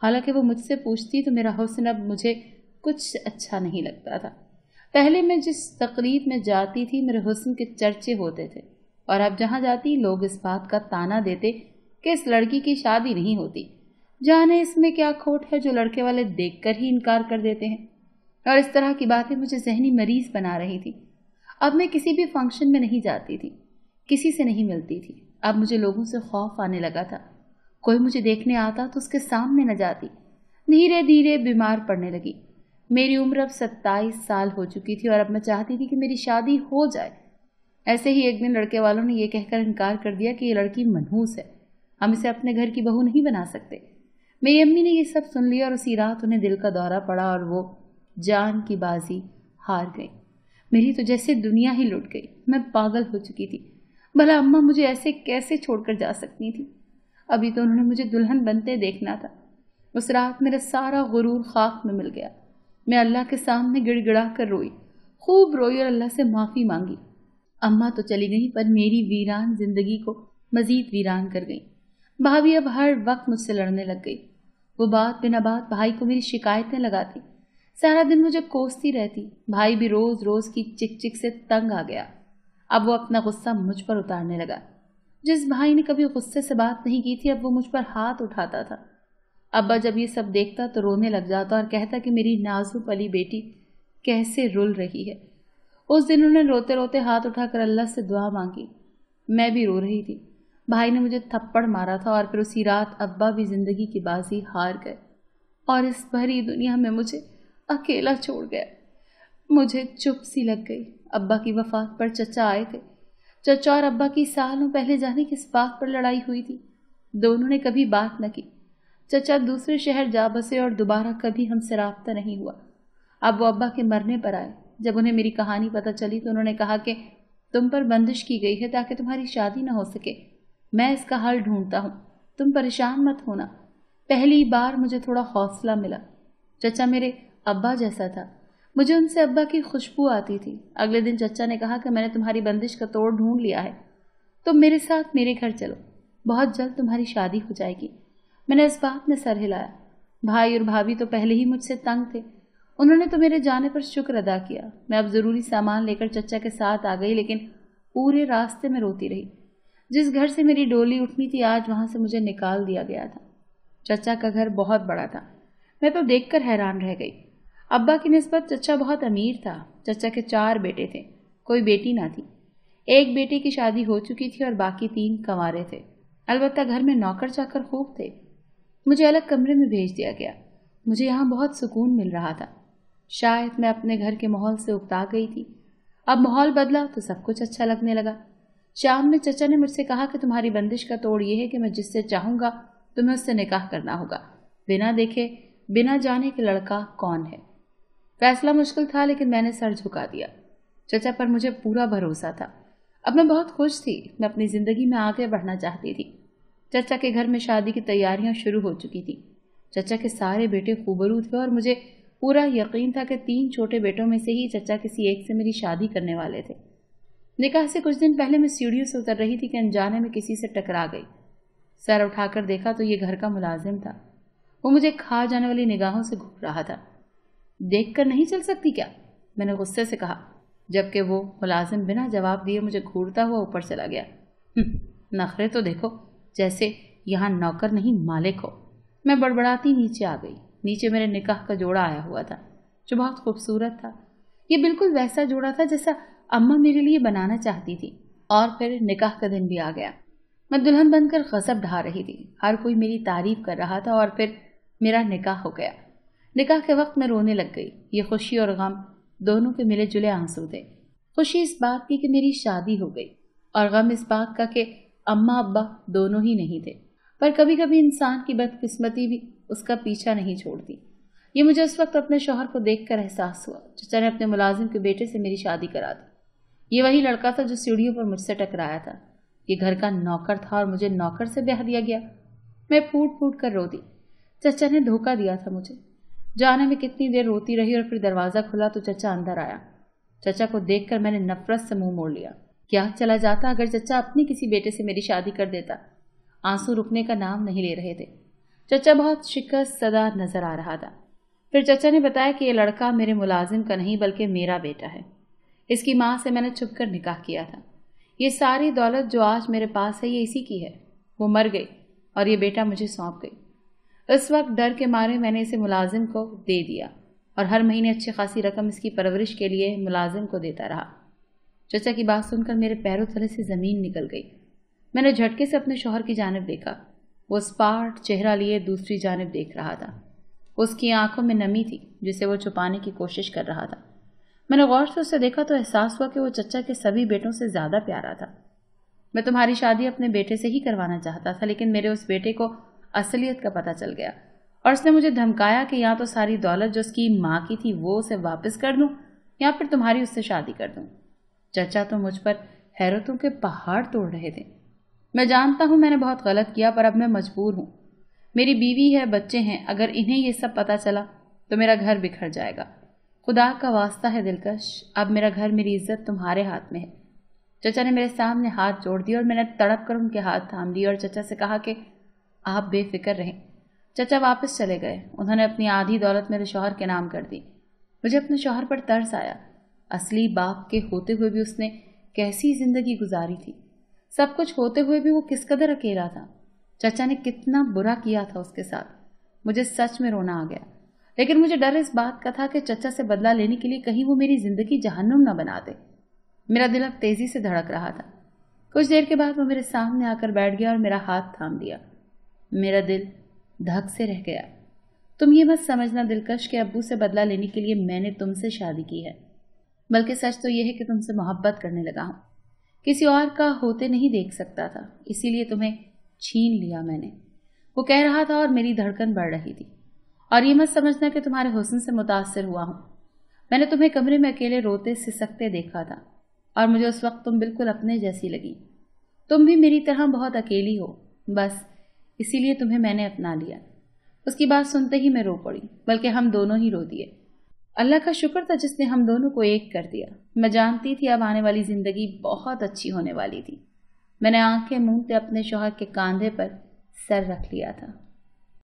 حالانکہ وہ مجھ سے پوچھتی تو میرا حسن اب مجھے کچھ اچھا نہیں لگتا تھا۔ پہلے میں جس تقریب میں جاتی تھی میرے حسن کے چرچے ہوتے تھے، اور اب جہاں جاتی لوگ اس بات کا تانا دیتے کہ اس لڑکی کی شادی نہیں ہوتی۔ جانے اس میں کیا کھوٹ ہے جو لڑکے والے دیکھ کر ہی انکار کر دیتے ہیں، اور اس طرح کی باتیں مجھے ذہنی مریض بنا رہی تھی۔ اب میں کسی بھی فنکشن میں نہیں جاتی تھی، کسی سے نہیں ملتی تھی۔ اب مجھے لوگوں سے خوف آنے لگا تھا، کوئی مجھے دیکھنے آتا تو اس کے سامنے نہ جاتی۔ دھیرے دھیرے بیمار پڑنے لگی۔ میری عمر اب 27 سال ہو چکی تھی اور اب میں چاہتی تھی کہ میری شادی ہو جائے۔ ایسے ہی ایک دن لڑکے والوں نے یہ کہہ کر انکار کر دیا کہ یہ لڑکی منحوس ہے، ہم اسے اپنے گھر کی بہو نہیں بنا سکتے۔ میری امی نے یہ سب سن لیا اور اسی رات انہیں دل کا دورہ پڑا اور وہ جان کی بازی ہار گئی۔ میری تو جیسے دنیا ہی لٹ گئی، میں پاگل ہو چکی تھی۔ بھلا اماں مجھے ایسے کیسے چھوڑ کر جا سکتی تھی؟ ابھی تو انہوں نے مجھے دلہن بنتے دیکھنا تھا۔ اس رات میرا سارا غرور خاک میں مل گیا۔ میں اللہ کے سامنے گڑ گڑا کر روئی، خوب روئی اور اللہ سے معافی مانگی۔ اماں تو چلی گئی پر میری ویران زندگی کو مزید ویران کر گئی۔ بھابھی اب ہر وقت مجھ سے لڑنے لگ گئی۔ وہ بات بنا بات بھائی کو میری شکایتیں لگاتی، سارا دن مجھے کوستی رہتی۔ بھائی بھی روز روز کی چک چک سے تنگ آ گیا۔ اب وہ اپنا غصہ مجھ پر اتارنے لگا۔ جس بھائی نے کبھی غصے سے بات نہیں کی تھی اب وہ مجھ پر ہاتھ اٹھاتا تھا۔ ابا جب یہ سب دیکھتا تو رونے لگ جاتا اور کہتا کہ میری نازک والی بیٹی کیسے رول رہی ہے۔ اس دن انہوں نے روتے روتے ہاتھ اٹھا کر اللہ سے دعا مانگی۔ میں بھی رو رہی تھی۔ بھائی نے مجھے تھپڑ مارا تھا اور پھر اسی رات ابا بھی زندگی کی بازی ہار گئے اور اس بھری دنیا میں مجھے اکیلا چھوڑ گیا۔ مجھے چپ سی لگ گئی۔ ابا کی وفات پر چچا آئے تھے۔ چچا اور ابا کی سالوں پہلے جانے کس بات پر لڑائی ہوئی تھی، دونوں نے کبھی بات نہ کی۔ چچا دوسرے شہر جا بسے اور دوبارہ کبھی ہم سے رابطہ نہیں ہوا۔ اب وہ ابا کے مرنے پر آئے۔ جب انہیں میری کہانی پتہ چلی تو انہوں نے کہا کہ تم پر بندش کی گئی ہے تاکہ تمہاری شادی نہ ہو سکے۔ میں اس کا حل ڈھونڈتا ہوں، تم پریشان مت ہونا۔ پہلی بار مجھے تھوڑا حوصلہ ملا۔ چچا میرے ابا جیسا تھا، مجھے ان سے ابا کی خوشبو آتی تھی۔ اگلے دن چچا نے کہا کہ میں نے تمہاری بندش کا توڑ ڈھونڈ لیا ہے، تم میرے ساتھ میرے گھر چلو، بہت جلد تمہاری شادی ہو جائے گی۔ میں نے اس بات میں سر ہلایا۔ بھائی اور بھابھی تو پہلے ہی مجھ سے تنگ تھے، انہوں نے تو میرے جانے پر شکر ادا کیا۔ میں اب ضروری سامان لے کر چچا کے ساتھ آ گئی، لیکن پورے راستے میں روتی رہی۔ جس گھر سے میری ڈولی اٹھنی تھی آج وہاں سے مجھے نکال دیا گیا تھا۔ چچا کا گھر بہت بڑا تھا، میں تو دیکھ کر حیران رہ گئی۔ ابا کی نسبت چچا بہت امیر تھا۔ چچا کے 4 بیٹے تھے، کوئی بیٹی نہ تھی۔ ایک بیٹے کی شادی ہو چکی تھی اور باقی 3 کنوارے تھے۔ البتہ گھر میں نوکر چاکر خوب تھے۔ مجھے الگ کمرے میں بھیج دیا گیا۔ مجھے یہاں بہت سکون مل رہا تھا۔ شاید میں اپنے گھر کے ماحول سے اکتا گئی تھی۔ اب ماحول بدلا تو سب کچھ اچھا لگنے لگا۔ شام میں چچا نے مجھ سے کہا کہ تمہاری بندش کا توڑ یہ ہے کہ میں جس سے چاہوں گا تمہیں اس سے نکاح کرنا ہوگا، بنا دیکھے بنا جانے کہ لڑکا کون ہے۔ فیصلہ مشکل تھا لیکن میں نے سر جھکا دیا۔ چچا پر مجھے پورا بھروسہ تھا۔ اب میں بہت خوش تھی، میں اپنی زندگی میں آگے بڑھنا چاہتی تھی۔ چچا کے گھر میں شادی کی تیاریاں شروع ہو چکی تھی۔ چچا کے سارے بیٹے خوبرو تھے اور مجھے پورا یقین تھا کہ 3 چھوٹے بیٹوں میں سے ہی چچا کسی ایک سے میری شادی کرنے والے تھے۔ نکاح سے کچھ دن پہلے میں سیڑھیوں سے اتر رہی تھی کہ انجانے میں کسی سے ٹکرا گئی۔ سر اٹھا کر دیکھا تو یہ گھر کا ملازم تھا۔ وہ مجھے کھا جانے والی نگاہوں سے گھور رہا تھا۔ دیکھ کر نہیں چل سکتی کیا؟ میں نے غصے سے کہا، جبکہ وہ ملازم بنا جواب دیے مجھے گھورتا ہوا اوپر چلا گیا۔ نخرے تو دیکھو، جیسے یہاں نوکر نہیں مالک ہو۔ میں بڑبڑاتی نیچے آ گئی۔ نیچے میرے نکاح کا جوڑا آیا ہوا تھا جو بہت خوبصورت تھا۔ یہ بالکل ویسا جوڑا تھا جیسا اماں میرے لیے بنانا چاہتی تھی۔ اور پھر نکاح کا دن بھی آ گیا۔ میں دلہن بن کر غضب ڈھا رہی تھی، ہر کوئی میری تعریف کر رہا تھا اور پھر میرا نکاح ہو گیا۔ نکاح کے وقت میں رونے لگ گئی۔ یہ خوشی اور غم دونوں کے ملے جلے آنسو تھے۔ خوشی اس بات کی کہ میری شادی ہو گئی اور غم اس بات کا کہ اماں ابا دونوں ہی نہیں تھے۔ پر کبھی کبھی انسان کی بدقسمتی بھی اس کا پیچھا نہیں چھوڑتی۔ یہ مجھے اس وقت اپنے شوہر کو دیکھ کر احساس ہوا۔ چچا نے اپنے ملازم کے بیٹے سے میری شادی کرا دی۔ یہ وہی لڑکا تھا جو سیڑھیوں پر مجھ سے ٹکرایا تھا۔ یہ گھر کا نوکر تھا اور مجھے نوکر سے بیاہ دیا گیا۔ میں پھوٹ پھوٹ کر رو دی۔ چچا نے دھوکہ دیا تھا مجھے۔ جانے میں کتنی دیر روتی رہی اور پھر دروازہ کھلا تو چچا اندر آیا۔ چچا کو دیکھ کر میں نے نفرت سے منہ موڑ لیا۔ کیا چلا جاتا اگر چچا اپنی کسی بیٹے سے میری شادی کر دیتا؟ آنسو رکنے کا نام نہیں لے رہے تھے۔ چچا بہت شکست زدہ نظر آ رہا تھا۔ پھر چچا نے بتایا کہ یہ لڑکا میرے ملازم کا نہیں بلکہ میرا بیٹا ہے۔ اس کی ماں سے میں نے چھپ کر نکاح کیا تھا۔ یہ ساری دولت جو آج میرے پاس ہے یہ اسی کی ہے۔ وہ مر گئی اور یہ بیٹا مجھے سونپ گئی۔ اس وقت ڈر کے مارے میں نے اسے ملازم کو دے دیا اور ہر مہینے اچھی خاصی رقم اس کی پرورش کے لیے ملازم کو دیتا رہا۔ چچا کی بات سن کر میرے پیروں تلے سے زمین نکل گئی۔ میں نے جھٹکے سے اپنے شوہر کی جانب دیکھا۔ وہ اسپاٹ چہرہ لیے دوسری جانب دیکھ رہا تھا۔ اس کی آنکھوں میں نمی تھی جسے وہ چھپانے کی کوشش کر رہا تھا۔ میں نے غور سے اسے دیکھا تو احساس ہوا کہ وہ چچا کے سبھی بیٹوں سے زیادہ پیارا تھا۔ میں تمہاری شادی اپنے بیٹے سے ہی کروانا چاہتا تھا، لیکن میرے اس بیٹے کو اصلیت کا پتہ چل گیا اور اس نے مجھے دھمکایا کہ یا تو ساری دولت جو اس کی ماں کی تھی وہ اسے واپس کر دوں یا پھر تمہاری اس سے شادی کر دوں۔ چچا تو مجھ پر حیرتوں کے پہاڑ توڑ رہے تھے۔ میں جانتا ہوں میں نے بہت غلط کیا، پر اب میں مجبور ہوں۔ میری بیوی ہے، بچے ہیں، اگر انہیں یہ سب پتہ چلا تو میرا گھر بکھر جائے گا۔ خدا کا واسطہ ہے دلکش، اب میرا گھر، میری عزت تمہارے ہاتھ میں ہے۔ چچا نے میرے سامنے ہاتھ جوڑ دیا اور میں نے تڑپ کر ان کے ہاتھ تھام لیے اور چچا سے کہا کہ آپ بے فکر رہیں۔ چچا واپس چلے گئے۔ انہوں نے اپنی آدھی دولت میرے شوہر کے نام کر دی۔ مجھے اپنے شوہر پر ترس آیا۔ اصلی باپ کے ہوتے ہوئے بھی اس نے کیسی زندگی گزاری تھی۔ سب کچھ ہوتے ہوئے بھی وہ کس قدر اکیلا تھا۔ چچا نے کتنا برا کیا تھا اس کے ساتھ۔ مجھے سچ میں رونا آ گیا، لیکن مجھے ڈر اس بات کا تھا کہ چچا سے بدلہ لینے کے لیے کہیں وہ میری زندگی جہنم نہ بنا دے۔ میرا دل اب تیزی سے دھڑک رہا تھا۔ کچھ دیر کے بعد وہ میرے سامنے آ کر بیٹھ گیا اور میرا ہاتھ تھام لیا۔ میرا دل دھک سے رہ گیا۔ تم یہ مت سمجھنا دلکش کہ ابو سے بدلہ لینے کے لیے میں نے تم سے شادی کی ہے، بلکہ سچ تو یہ ہے کہ تم سے محبت کرنے لگا ہوں۔ کسی اور کا ہوتے نہیں دیکھ سکتا تھا، اسی لیے تمہیں چھین لیا میں نے۔ وہ کہہ رہا تھا اور میری دھڑکن بڑھ رہی تھی۔ اور یہ مت سمجھنا کہ تمہارے حسن سے متاثر ہوا ہوں۔ میں نے تمہیں کمرے میں اکیلے روتے سسکتے دیکھا تھا اور مجھے اس وقت تم بالکل اپنے جیسی لگی۔ تم بھی میری طرح بہت اکیلی ہو، بس اسی لیے تمہیں میں نے اپنا لیا۔ اس کی بات سنتے ہی میں رو پڑی، بلکہ ہم دونوں ہی رو دیے۔ اللہ کا شکر تھا جس نے ہم دونوں کو ایک کر دیا۔ میں جانتی تھی اب آنے والی زندگی بہت اچھی ہونے والی تھی۔ میں نے آنکھیں موندے اپنے شوہر کے کاندھے پر سر رکھ لیا تھا۔